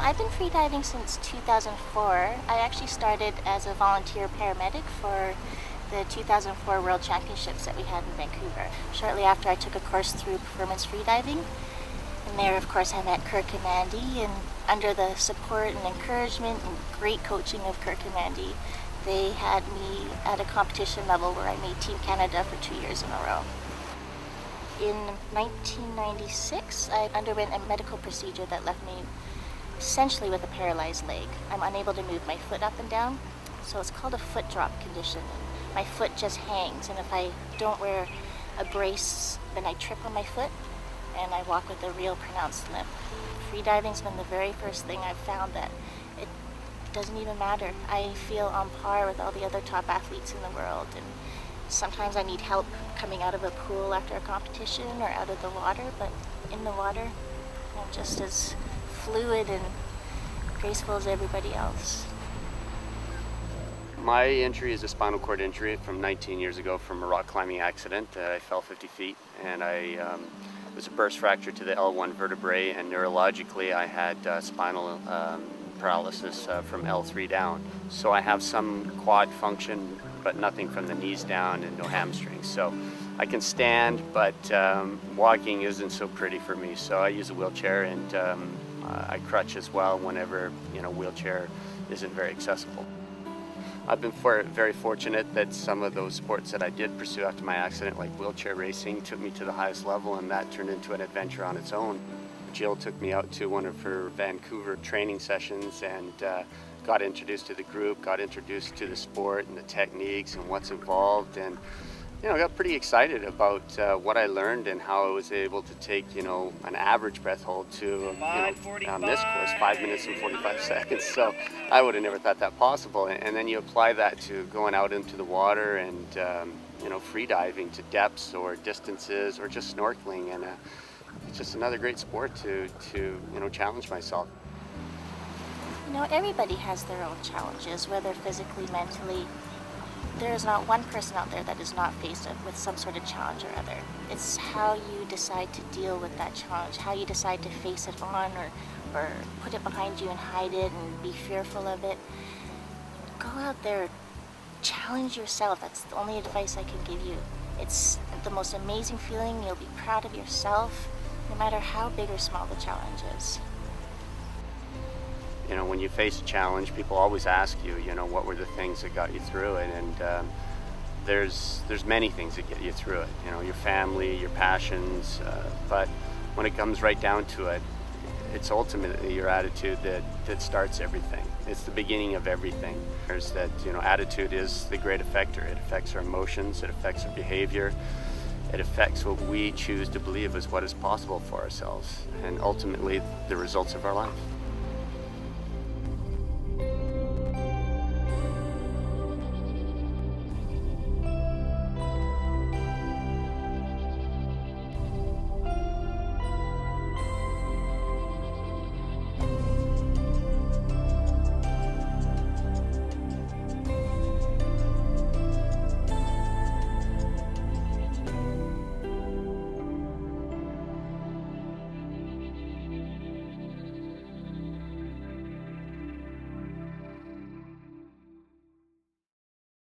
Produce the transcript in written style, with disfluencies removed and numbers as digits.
I've been freediving since 2004. I actually started as a volunteer paramedic for the 2004 World Championships that we had in Vancouver. Shortly after, I took a course through performance freediving. And there, of course, I met Kirk and Mandy, and under the support and encouragement and great coaching of Kirk and Mandy, they had me at a competition level where I made Team Canada for 2 years in a row. In 1996, I underwent a medical procedure that left me essentially with a paralyzed leg. I'm unable to move my foot up and down, so it's called a foot drop condition. My foot just hangs, and if I don't wear a brace, then I trip on my foot, and I walk with a real pronounced limp. Freediving's been the very first thing I've found that it doesn't even matter. I feel on par with all the other top athletes in the world, and sometimes I need help coming out of a pool after a competition or out of the water, but in the water, I'm just as fluid and graceful as everybody else. My injury is a spinal cord injury from 19 years ago from a rock climbing accident. I fell 50 feet and it was a burst fracture to the L1 vertebrae, and neurologically I had spinal paralysis from L3 down. So I have some quad function, but nothing from the knees down and no hamstrings. So I can stand, but walking isn't so pretty for me. So I use a wheelchair, and I crutch as well whenever wheelchair isn't very accessible. I've been very fortunate that some of those sports that I did pursue after my accident, like wheelchair racing, took me to the highest level, and that turned into an adventure on its own. Jill took me out to one of her Vancouver training sessions and got introduced to the group, got introduced to the sport and the techniques and what's involved, and I got pretty excited about what I learned and how I was able to take an average breath hold to on this course 5 minutes and 45 seconds. So I would have never thought that possible. And then you apply that to going out into the water and free diving to depths or distances or just snorkeling, and it's just another great sport to challenge myself. Everybody has their own challenges, whether physically, mentally. There is not one person out there that is not faced with some sort of challenge or other. It's how you decide to deal with that challenge, how you decide to face it on or put it behind you and hide it and be fearful of it. Go out there, challenge yourself. That's the only advice I can give you. It's the most amazing feeling. You'll be proud of yourself, no matter how big or small the challenge is. When you face a challenge, people always ask you, what were the things that got you through it? And there's many things that get you through it. Your family, your passions. But when it comes right down to it, it's ultimately your attitude that starts everything. It's the beginning of everything. There's that, attitude is the great affector. It affects our emotions. It affects our behavior. It affects what we choose to believe is what is possible for ourselves, and ultimately the results of our life.